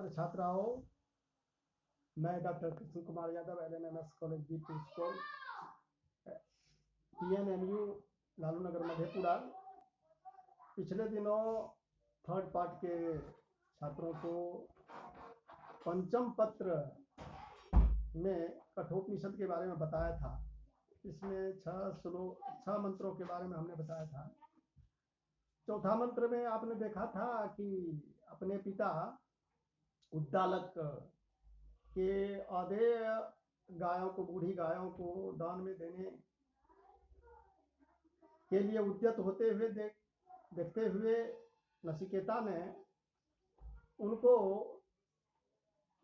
छात्र छात्राओं, मैं doctor Krishna Kumar Yadav, LNMS college B2 school, PNMU Lalu Nagar Madhepura. पिछले दिनों थर्ड पार्ट के छात्रों को पंचम पत्र में कठोपनिषद के बारे में बताया था। इसमें 6 मंत्रों के बारे में हमने बताया था। चौथा मंत्र में आपने देखा था कि अपने पिता उद्दालक के अधेय गायों को, बूढ़ी गायों को दान में देने के लिए उद्यत होते हुए देखते हुए नचिकेता ने उनको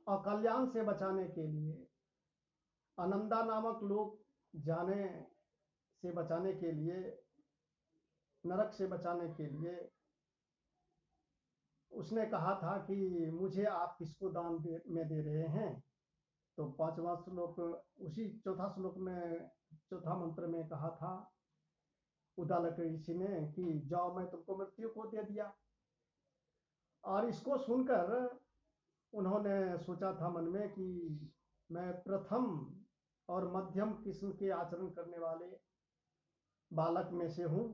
अकल्याण से बचाने के लिए, अनंदा नामक लोग जाने से बचाने के लिए, नरक से बचाने के लिए उसने कहा था कि मुझे आप किसको दान में दे रहे हैं। तो 5वां श्लोक, उसी चौथा श्लोक में, चौथा मंत्र में कहा था उद्दालक ऋषि ने कि जाओ, मैं तुमको मृत्यु को दे दिया। और इसको सुनकर उन्होंने सोचा था मन में कि मैं प्रथम और मध्यम किस्म के आचरण करने वाले बालक में से हूँ।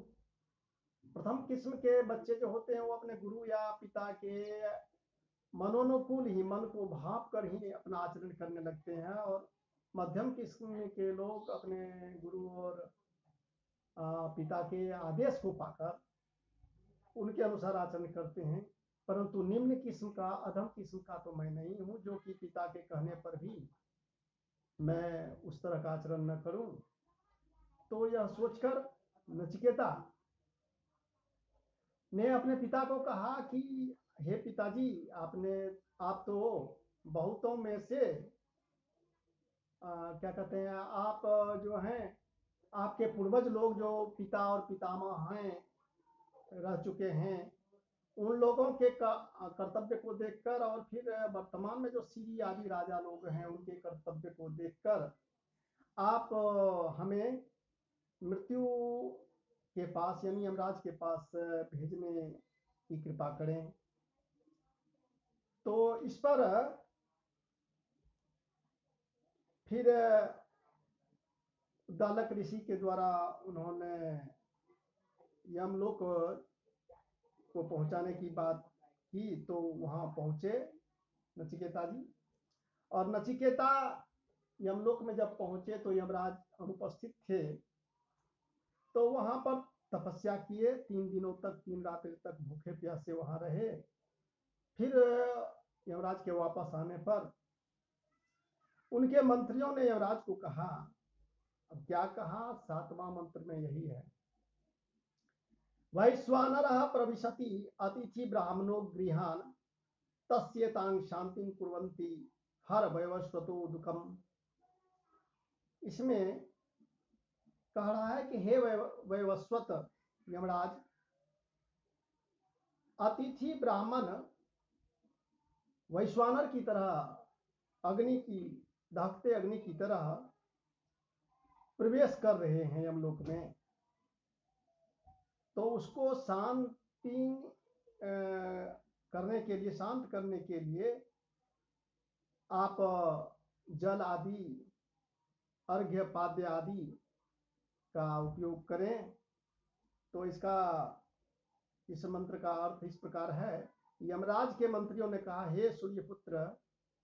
प्रथम किस्म के बच्चे जो होते हैं वो अपने गुरु या पिता के मनोनुकूल ही, मन को भाप कर ही अपना आचरण करने लगते हैं, और मध्यम किस्म के लोग अपने गुरु और पिता के आदेश को पाकर उनके अनुसार आचरण करते हैं। परंतु निम्न किस्म का, अधम किस्म का तो मैं नहीं हूँ, जो कि पिता के कहने पर भी मैं उस तरह का आचरण न करूं। तो यह सोचकर नचिकेता ने अपने पिता को कहा कि हे पिताजी, आप तो बहुतों में से क्या कहते हैं, आप जो हैं, आपके पूर्वज लोग जो पिता और पितामह हैं, रह चुके हैं, उन लोगों के कर्तव्य को देखकर, और फिर वर्तमान में जो सीरी आदि राजा लोग हैं उनके कर्तव्य को देखकर आप हमें मृत्यु के पास, यानी यमराज के पास भेजने की कृपा करें। तो इस पर फिर उद्दालक ऋषि के द्वारा उन्होंने यमलोक को पहुंचाने की बात की। तो वहां पहुंचे नचिकेता जी, और नचिकेता यमलोक में जब पहुंचे तो यमराज अनुपस्थित थे। तो वहां पर तपस्या किए, 3 दिनों तक, 3 रात्रि तक भूखे प्यासे वहां रहे। फिर यमराज के वापस आने पर उनके मंत्रियों ने यमराज को कहा, अब क्या कहा, 7वां मंत्र में यही है, वैश्वानरः प्रविशति अतिथि ब्राह्मणो गृहान तस्येतां शांतिं कुर्वन्ति हर वैवस्वतो दुखम। इसमें कह रहा है कि हे वैवस्वत यमराज, अतिथि ब्राह्मण वैश्वानर की तरह, अग्नि की, दहकते अग्नि की तरह प्रवेश कर रहे हैं यमलोक में। तो उसको शांति करने के लिए, शांत करने के लिए आप जल आदि, अर्घ्य पाद्य आदि का उपयोग करें। तो इस मंत्र का अर्थ इस प्रकार है, यमराज के मंत्रियों ने कहा, हे सूर्यपुत्र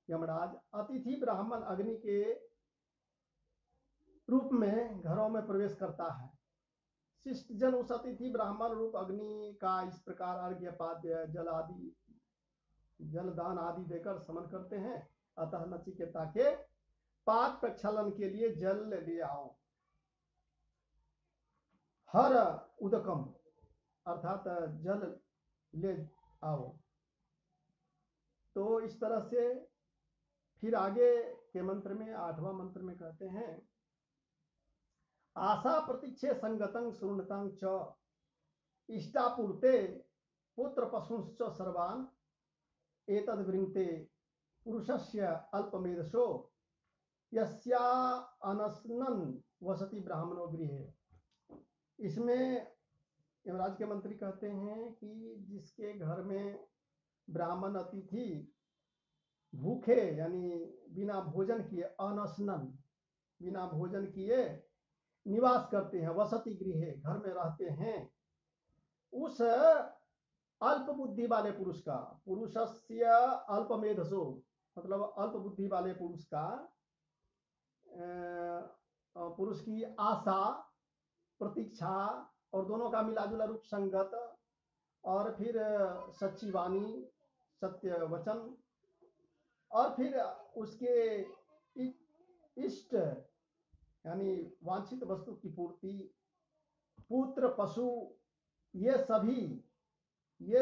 यमराज, अतिथि ब्राह्मण अग्नि के रूप में घरों में प्रवेश करता है। शिष्ट जन उस अतिथि ब्राह्मण रूप अग्नि का इस प्रकार अर्घ्य पाद्य, जल आदि, जलदान आदि देकर समन करते हैं। अतः नचिकेता के पाद प्रक्षालन के लिए जल ले आओ। हर उदकम अर्थात जल ले आओ। तो इस तरह से फिर आगे के मंत्र में, 8वां मंत्र में कहते हैं, आशा प्रतीक्षे संगतं शृण्वतं च इष्टापूर्ते पुत्र पशुंश्च सर्वान् एतद् वृंते पुरुषस्य अल्पमेधसो यस्या अनस्नन् वसति ब्राह्मणो गृहे। इसमें यमराज के मंत्री कहते हैं कि जिसके घर में ब्राह्मण अतिथि भूखे यानी बिना भोजन किए, अनशनन बिना भोजन किए निवास करते हैं, वसति गृहे घर में रहते हैं, उस अल्प बुद्धि वाले पुरुष का, पुरुषस्य अल्प मेधसो मतलब अल्प बुद्धि वाले पुरुष का, पुरुष की आशा, प्रतीक्षा और दोनों का मिला जुला रूप संगत, और फिर सच्ची वाणी, सत्य वचन, और फिर उसके इष्ट यानी वांछित वस्तु की पूर्ति, पुत्र, पशु, ये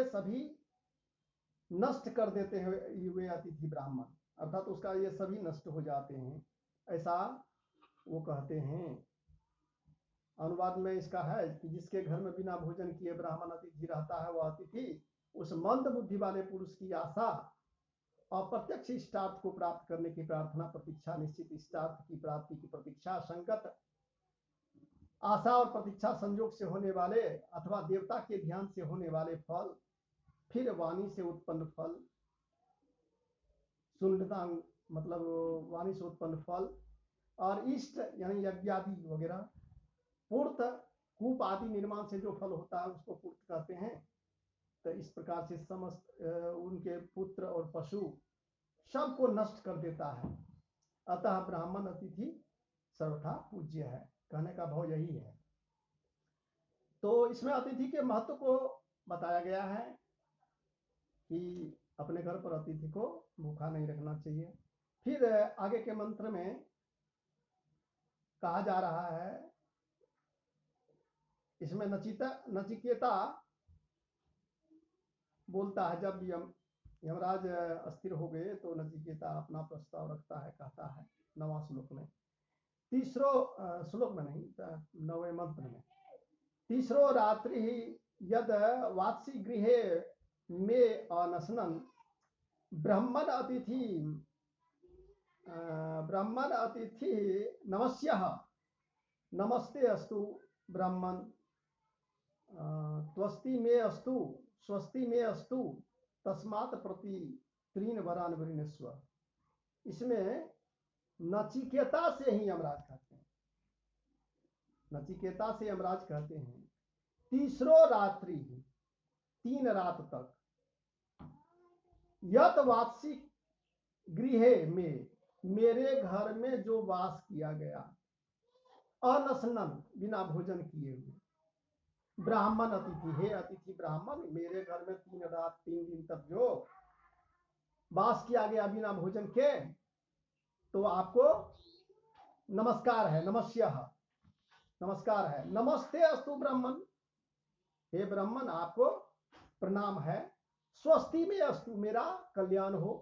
सभी नष्ट कर देते हैं वे अतिथि ब्राह्मण, अर्थात उसका ये सभी नष्ट हो जाते हैं, ऐसा वो कहते हैं। अनुवाद में इसका है कि जिसके घर में बिना भोजन किए ब्राह्मण अतिथि रहता है, वह अतिथि उस मंद बुद्धि वाले पुरुष की आशा, अप्रत्यक्ष इष्टार्थ को प्राप्त करने की प्रार्थना, प्रतीक्षा, निश्चित इष्टार्थ की प्राप्ति की प्रतीक्षा, संगत आशा और प्रतीक्षा, संयोग से होने वाले अथवा देवता के ध्यान से होने वाले फल, फिर वाणी से उत्पन्न फल, सुंदरता मतलब वाणी से उत्पन्न फल, और इष्ट यानी यज्ञादि वगैरह, पूर्त कूप आदि निर्माण से जो फल होता है उसको पूर्त कहते हैं। तो इस प्रकार से समस्त उनके पुत्र और पशु सबको नष्ट कर देता है। अतः ब्राह्मण अतिथि सर्वथा पूज्य है, कहने का भाव यही है। तो इसमें अतिथि के महत्व को बताया गया है कि अपने घर पर अतिथि को भूखा नहीं रखना चाहिए। फिर आगे के मंत्र में कहा जा रहा है, इसमें नचिकेता बोलता है, जब यमराज अस्थिर हो गए तो नचिकेता अपना प्रस्ताव रखता है, कहता है 9वां श्लोक में, तीसरो श्लोक में नहीं, 9वें मंत्र में, तीसरो रात्रि यद वात्सी गृहे में अनशनन ब्राह्मण अतिथि नमस्यः, नमस्ते अस्तु ब्राह्मण, त्वस्ति में अस्तु, स्वस्ति में अस्तु, तस्मात् प्रति त्रीन वरान वृणस्व। इसमें नचिकेता से ही यमराज कहते हैं, नचिकेता से यमराज कहते हैं, तीसरो रात्रि 3 रात तक, यत वात्सी गृहे में मेरे घर में जो वास किया गया, अनशनन बिना भोजन किए हुए, ब्राह्मण अतिथि, हे अतिथि ब्राह्मण, मेरे घर में 3 रात 3 दिन तक जो वास किया गया बिना भोजन के, तो आपको नमस्कार है, नमस्यः नमस्कार है, नमस्ते अस्तु ब्राह्मण, हे ब्राह्मण आपको प्रणाम है, स्वस्ति में अस्तु मेरा कल्याण हो,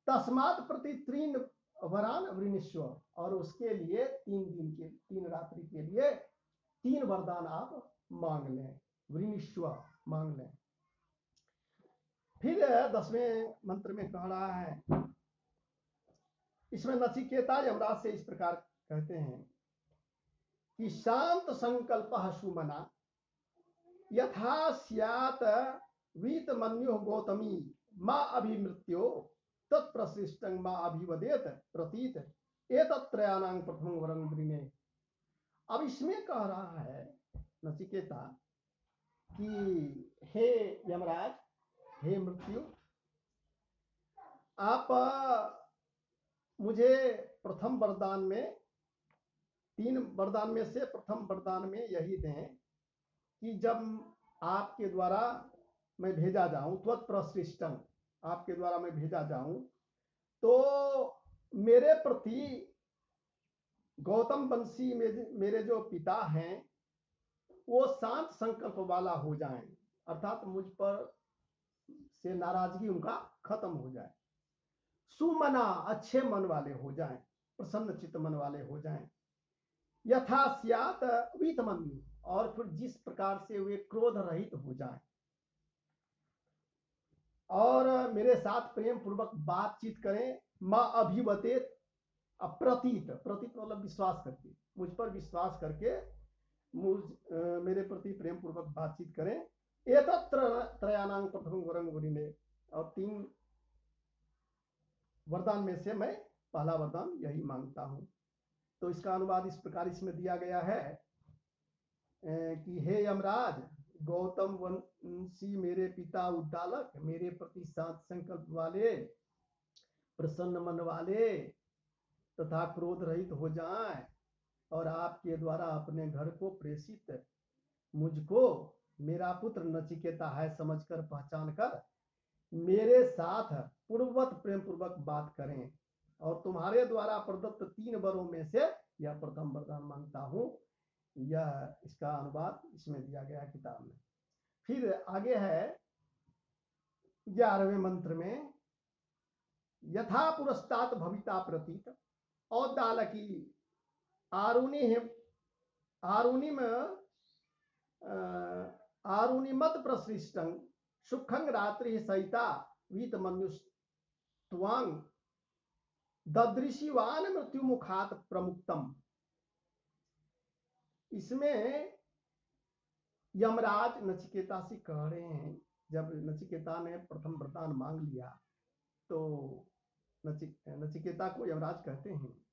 तस्मात् प्रति 3 वरान वृणीष्व, और उसके लिए 3 दिन के 3 रात्रि के लिए 3 वरदान आप मांग लें, वृणीष्व मांग लें। फिर 10वें मंत्र में कह रहा है, इसमें नचिकेता यमराज से इस प्रकार कहते हैं कि शांत संकल्प सुमना यथा स्यात् वीतमन्यो गौतमी माँ अभिमृत्यो तत्प्रशिष्टं माँ अभिवदेत प्रतीत एतत्त्रयाणां प्रथमं वरं वृणे। अब इसमें कह रहा है नचिकेता कि हे यमराज, हे मृत्यु, आप मुझे प्रथम वरदान में, 3 वरदान में से प्रथम वरदान में यही दें कि जब आपके द्वारा मैं भेजा जाऊं, त्वत्प्रशिष्टं, आपके द्वारा मैं भेजा जाऊं, तो मेरे प्रति गौतम वंशी में मेरे जो पिता हैं वो शांत संकल्प वाला हो जाएं, अर्थात मुझ पर से नाराजगी उनका खत्म हो जाए, सुमना अच्छे मन वाले हो जाएं, प्रसन्न चित्त मन वाले हो जाएं, यथा स्यात् वीतमन्यु, और फिर जिस प्रकार से वे क्रोध रहित हो जाएं, और मेरे साथ प्रेम पूर्वक बातचीत करें, माँ अभिवतेत, प्रतीत, प्रतीत मतलब विश्वास करके, मुझ पर विश्वास करके मेरे प्रति प्रेम पूर्वक बातचीत करें, एतत्र त्रयाणां प्रथमं वरं वृणे, और 3 वरदान में से मैं पहला वरदान यही मांगता हूँ। तो इसका अनुवाद इस प्रकार इसमें दिया गया है कि हे यमराज, गौतम वंशी मेरे पिता उद्दालक मेरे प्रति सात संकल्प वाले, प्रसन्न मन वाले तथा क्रोध रहित हो जाएं और आपके द्वारा अपने घर को प्रेषित मुझको मेरा पुत्र नचिकेता है समझकर पहचान कर मेरे साथ पूर्ववत प्रेम पूर्वक बात करें, और तुम्हारे द्वारा प्रदत्त 3 वरों में से यह प्रथम वरदान मांगता हूँ। यह इसका अनुवाद इसमें दिया गया है किताब में। फिर आगे है 11वें मंत्र में, यथा पुरस्तात भविता प्रतीत औदालकी आरुणिम आरुणिमत प्रसृष्टं सुखं रात्रि सहिता वीत मनुष्वांग ददृशिवान मृत्यु मुखात प्रमुक्तम। इसमें यमराज नचिकेता से कह रहे हैं, जब नचिकेता ने प्रथम वरदान मांग लिया तो नचिकेता को यमराज कहते हैं,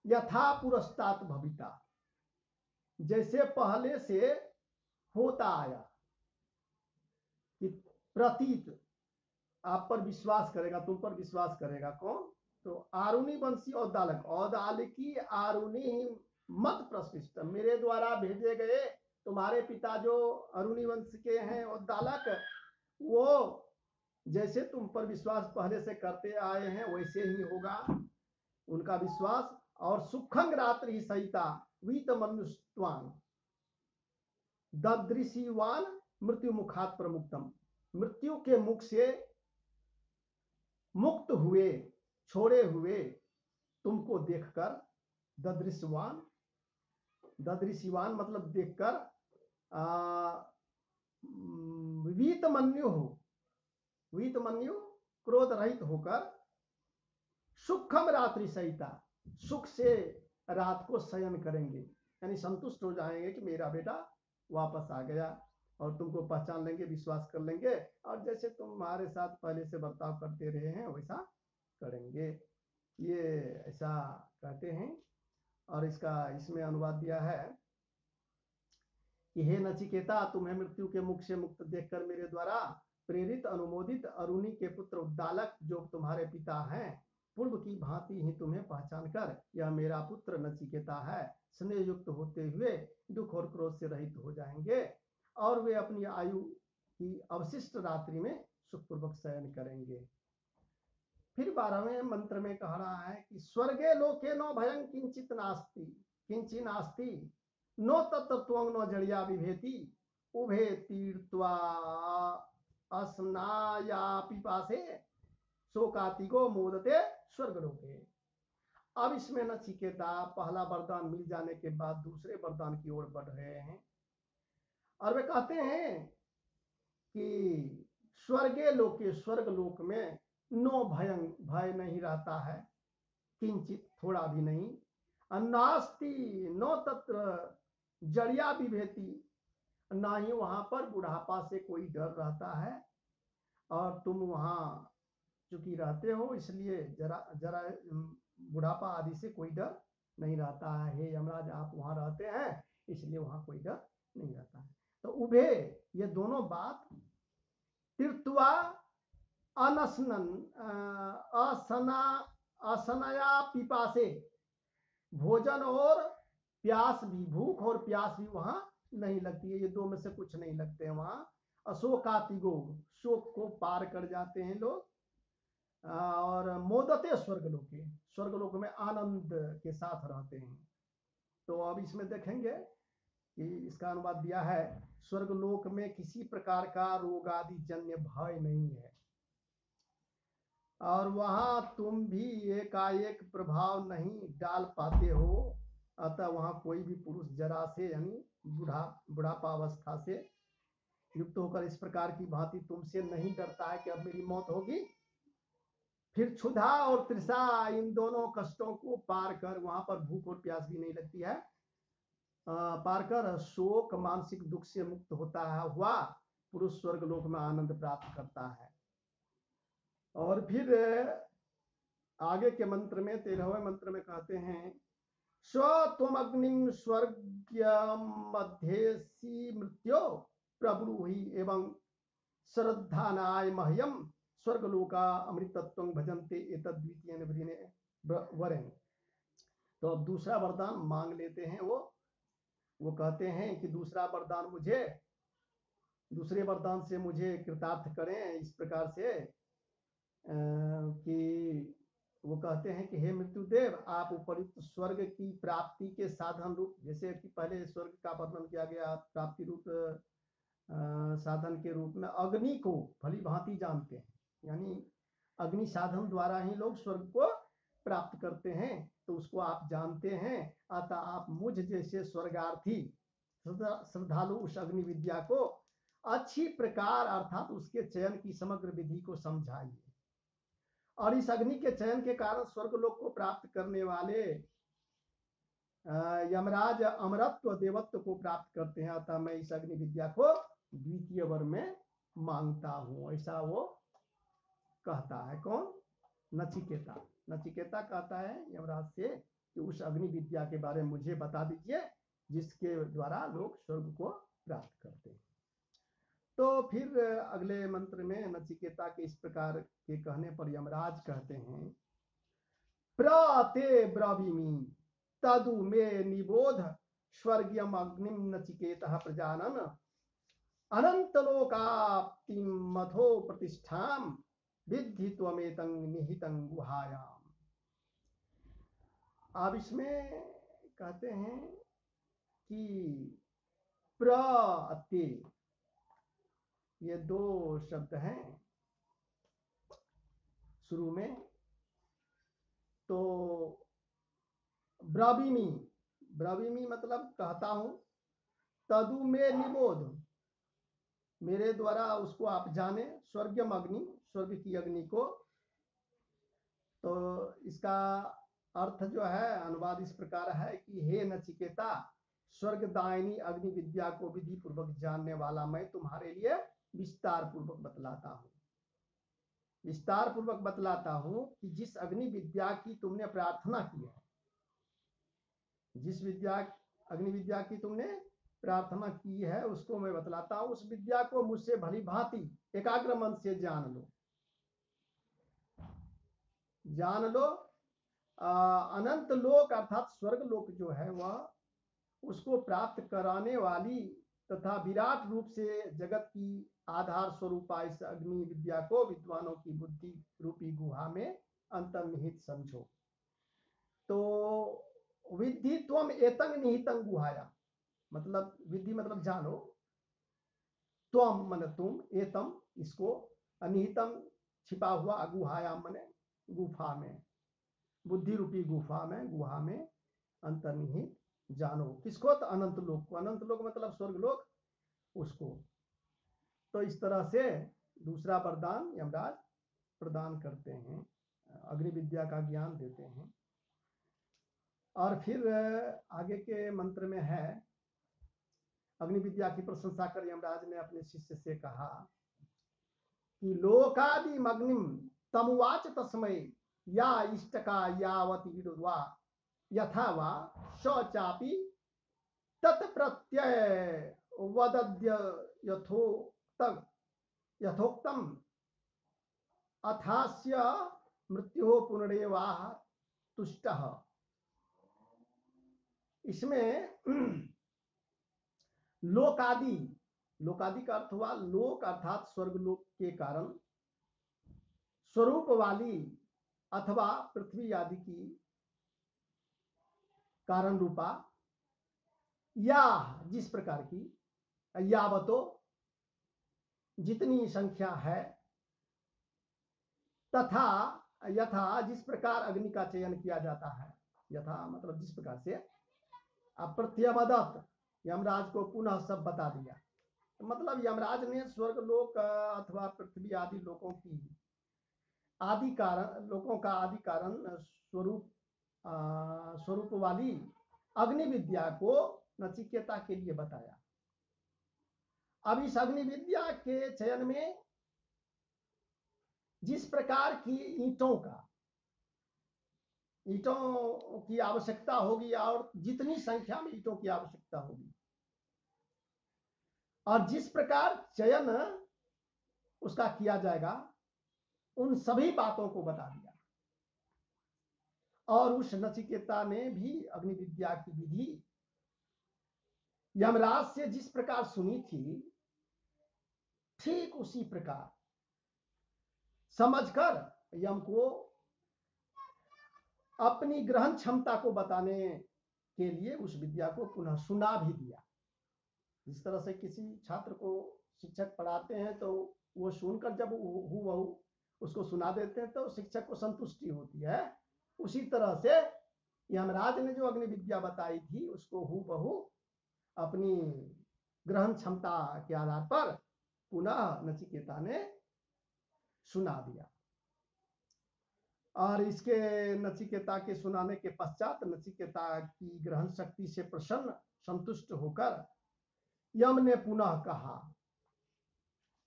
यथा पुरस्तात भविता, जैसे पहले से होता आया, कि प्रतीत आप पर विश्वास करेगा, तुम पर विश्वास करेगा कौन? तो आरुणि वंशी औदालक, औदालकी आरुणि मत प्रशिष्ट, मेरे द्वारा भेजे गए तुम्हारे पिता जो अरुणि वंश के हैं औदालक, वो जैसे तुम पर विश्वास पहले से करते आए हैं वैसे ही होगा उनका विश्वास। और सुखंग रात्रि सहिता वीत मनुष्वान ददृशिवान मृत्यु मुखात प्रमुक्तम, मृत्यु के मुख से मुक्त हुए छोड़े हुए तुमको देखकर, ददृशिवान, ददृशिवान मतलब देखकर, वीतमन्यु हो, वीतमन्यु क्रोध रहित होकर, सुखम रात्रि सहिता, सुख से रात को शयन करेंगे, यानी संतुष्ट हो जाएंगे कि मेरा बेटा वापस आ गया, और तुमको पहचान लेंगे, विश्वास कर लेंगे, और जैसे तुम्हारे साथ पहले से बर्ताव करते रहे हैं वैसा करेंगे। ये ऐसा कहते हैं। और इसका इसमें अनुवाद दिया है कि हे नचिकेता, तुम्हें मृत्यु के मुख से मुक्त देखकर मेरे द्वारा प्रेरित अनुमोदित अरुणि के पुत्र उद्दालक जो तुम्हारे पिता हैं, पूर्व की भांति ही तुम्हें पहचान कर यह मेरा पुत्र नचिकेता है स्नेह युक्त होते हुए दुख और क्रोध से रहित हो जाएंगे, और वे अपनी आयु की अवशिष्ट रात्रि में सुखपूर्वक शयन करेंगे। फिर 12वें मंत्र में कह रहा है कि स्वर्गे लोके नो भयं किंचित नास्ति, किंचि नास्ति नो तत्त्वं नो जड़िया विभेति उभे तीर्थ्वा अस्नाया पिपासे शोकातिगो मोदते स्वर्गलोके। अब इसमें नचिकेता पहला वरदान मिल जाने के बाद दूसरे वरदान की ओर बढ़ रहे हैं, और वे कहते हैं कि स्वर्गे लोके, स्वर्ग लोक में नो भयं, भय नहीं रहता है, किंचित थोड़ा भी नहीं, नास्ति नो तत्र जड़िया विभेति, ना ही वहां पर बुढ़ापा से कोई डर रहता है, और तुम वहां चूंकि रहते हो इसलिए जरा बुढ़ापा आदि से कोई डर नहीं रहता है। हे यमराज, आप वहां रहते हैं इसलिए वहां कोई डर नहीं रहता है। तो उभे, ये दोनों बात, तीर्थवा अनसनन असनया पिपासे, भोजन और प्यास भी, भूख और प्यास भी वहां नहीं लगती है, ये दो में से कुछ नहीं लगते हैं वहां। अशोकातिगो, शोक को पार कर जाते हैं लोग, और मोदते स्वर्गलोके, स्वर्गलोक में आनंद के साथ रहते हैं। तो अब इसमें देखेंगे कि इसका अनुवाद दिया है, स्वर्गलोक में किसी प्रकार का रोग आदि जन्य भय नहीं है, और वहां तुम भी एकाएक प्रभाव नहीं डाल पाते हो, अतः वहां कोई भी पुरुष जरा से यानी बुढ़ापा अवस्था से युक्त होकर इस प्रकार की भांति तुमसे नहीं डरता है कि अब मेरी मौत होगी। फिर क्षुधा और तृषा, इन दोनों कष्टों को पार कर, वहां पर भूख और प्यास भी नहीं लगती है, पार कर शोक मानसिक दुख से मुक्त होता है हुआ पुरुष स्वर्ग लोक में आनंद प्राप्त करता है। और फिर आगे के मंत्र में 13वें मंत्र में कहते हैं स्व त्वम अग्निम स्वर्गमध्येसी मृत्यो प्रब्रूहि एवं श्रद्धानाय मह्यम स्वर्गलोका अमृतत्वं भजन्ते एतद्वितीयेन वृणे वरेण। तो अब दूसरा वरदान मांग लेते हैं वो कहते हैं कि दूसरा वरदान मुझे, दूसरे वरदान से मुझे कृतार्थ करें इस प्रकार से कि वो कहते हैं कि हे मृत्युदेव, आप उपयुक्त स्वर्ग की प्राप्ति के साधन रूप, जैसे कि पहले स्वर्ग का वर्णन किया गया, प्राप्ति रूप साधन के रूप में अग्नि को भली भांति जानते हैं, यानी अग्नि साधन द्वारा ही लोग स्वर्ग को प्राप्त करते हैं, तो उसको आप जानते हैं। अतः आप मुझ जैसे स्वर्गार्थी श्रद्धालु उस अग्नि विद्या को अच्छी प्रकार अर्थात उसके चयन की समग्र विधि को समझाइए। और इस अग्नि के चयन के कारण स्वर्गलोक को प्राप्त करने वाले यमराज अमरत्व देवत्व को प्राप्त करते हैं। अतः मैं इस अग्नि विद्या को द्वितीय वर में मांगता हूं, ऐसा वो कहता है। कौन? नचिकेता। नचिकेता कहता है यमराज से कि उस अग्नि विद्या के बारे में मुझे बता दीजिए जिसके द्वारा लोग स्वर्ग को प्राप्त करते हैं। तो फिर अगले मंत्र में नचिकेता के इस प्रकार के कहने पर यमराज कहते हैं प्रते ब्रवीमि तदु मे निबोध स्वर्गीयम अग्निम नचिकेतः प्रजानन अनंतलोकाप्तिम मथो प्रतिष्ठाम विद्धि त्वमेतं निहितं गुहायाम। अब इसमें कहते हैं कि प्रते, ये दो शब्द हैं शुरू में, तो ब्रवीमि, ब्रवीमि मतलब कहता हूं, तदु में निबोध, मेरे द्वारा उसको आप जाने, स्वर्गम अग्नि, स्वर्ग की अग्नि को। तो इसका अर्थ जो है अनुवाद इस प्रकार है कि हे नचिकेता, स्वर्गदायिनी अग्नि विद्या को विधि पूर्वक जानने वाला मैं तुम्हारे लिए विस्तार पूर्वक बतलाता हूं, विस्तार पूर्वक बतलाता हूं कि जिस अग्नि विद्या की तुमने प्रार्थना की है, जिस विद्या अग्नि विद्या की तुमने प्रार्थना की है उसको मैं बतलाता हूं। उस विद्या को मुझसे भली भांति एकाग्र मन से जान लो, जान लो। अनंत लोक अर्थात स्वर्ग लोक जो है वह उसको प्राप्त कराने वाली तथा विराट रूप से जगत की आधार स्वरूपा इस अग्नि विद्या को विद्वानों की बुद्धि रूपी गुहा में अंतर्निहित समझो। तो विद्धि त्वम एतं निहितं गुहाया, मतलब विधि मतलब जानो, त्वम मन तुम, एतम इसको, अनिहितम छिपा हुआ, गुहायाम मने गुफा में, बुद्धि रूपी गुफा में, गुहा में अंतर्निहित जानो। किसको? तो अनंत लोक को, अनंत लोक मतलब स्वर्ग लोक, उसको। तो इस तरह से दूसरा वरदान यमराज प्रदान करते हैं, अग्नि विद्या का ज्ञान देते हैं। और फिर आगे के मंत्र में है, अग्नि विद्या की प्रशंसा कर यमराज ने अपने शिष्य से कहा कि लोकादि मग्निम तमुवाच तस्मै या इष्टका यावति विदुर्वा यथा वा शौचापि तत्प्रत्यय वदद्य यथोक्तम अथास्य मृत्यु पुनरेवाह तुष्टः। इसमें लोकादि, लोकादि का अर्थ हुआ लोक अर्थात स्वर्ग लोक के कारण, स्वरूप वाली अथवा पृथ्वी आदि की कारण रूपा, या जिस प्रकार की, यावतो जितनी संख्या है, तथा यथा जिस प्रकार अग्नि का चयन किया जाता है, यथा मतलब जिस प्रकार से, अप्रत्यवदत यमराज को पुनः सब बता दिया। मतलब यमराज ने स्वर्ग लोक अथवा पृथ्वी आदि लोकों की आदि कारण, लोकों का आदि कारण स्वरूप वाली अग्नि विद्या को नचिकेता के लिए बताया। अब इस अग्नि विद्या के चयन में जिस प्रकार की ईंटों का ईंटों की आवश्यकता होगी और जितनी संख्या में ईंटों की आवश्यकता होगी, और जिस प्रकार चयन उसका किया जाएगा, उन सभी बातों को बता दिया। और उस नचिकेता ने भी अग्नि विद्या की विधि यमराज से जिस प्रकार सुनी थी, ठीक उसी प्रकार समझकर यम को अपनी ग्रहण क्षमता को बताने के लिए उस विद्या को पुनः सुना भी दिया। जिस तरह से किसी छात्र को शिक्षक पढ़ाते हैं तो वो सुनकर जब हूबहू उसको सुना देते हैं तो शिक्षक को संतुष्टि होती है, उसी तरह से यमराज ने जो अग्नि विद्या बताई थी उसको हूबहू अपनी ग्रहण क्षमता के आधार पर पुनः नचिकेता ने सुना दिया। और इसके नचिकेता के सुनाने के पश्चात नचिकेता की ग्रहण शक्ति से प्रसन्न संतुष्ट होकर यम ने पुनः कहा।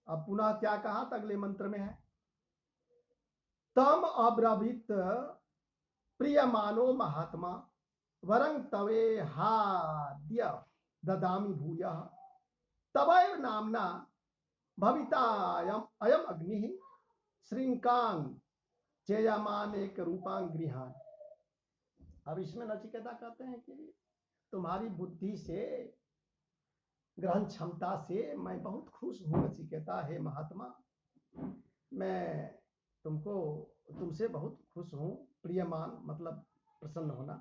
अब पुनः क्या कहा तो अगले मंत्र में है, तम अब्रवीत प्रियमानो महात्मा वरं तवे हाद्य ददामि भूयः तवैव नामना भविता अयम अग्नि श्रृंकांग चेयमान एक रूपांग गृहान। अब इसमें नचिकेता कहते हैं कि तुम्हारी बुद्धि से, ग्रहण क्षमता से मैं बहुत खुश हूँ नचिकेता, हे महात्मा, मैं तुमसे बहुत खुश हूँ। प्रियमान मतलब प्रसन्न होना।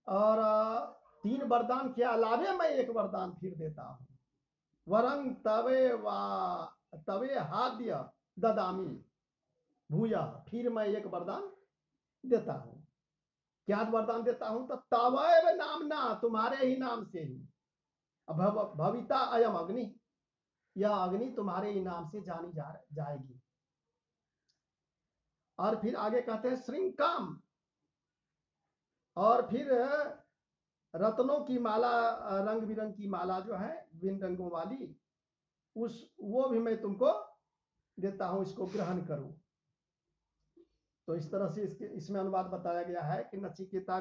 और 3 वरदान के अलावे मैं एक वरदान फिर देता हूँ, वरंग तवे हाद्य ददामी भूया, फिर मैं एक वरदान देता हूँ। क्या वरदान देता हूँ तो तवैव नामना, तुम्हारे ही नाम से ही, भविता अयम अग्नि, यह अग्नि तुम्हारे ही नाम से जानी जाएगी। और फिर आगे कहते हैं श्रृंकाम, और फिर रत्नों की माला, रंग बिरंग की माला जो है विभिन्न रंगों वाली, वो भी मैं तुमको देता हूं, इसको ग्रहण करो। तो इस तरह से इसमें अनुवाद बताया गया है कि नचिकेता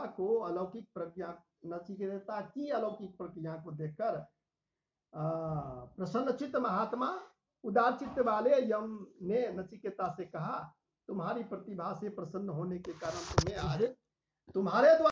को अलौकिक प्रज्ञा, नचिकेता की अलौकिक प्रज्ञा को देखकर प्रसन्न चित्त महात्मा उदार चित्त वाले यम ने नचिकेता से कहा, तुम्हारी प्रतिभा से प्रसन्न होने के कारण तुम्हें आज तुम्हारे द्वारा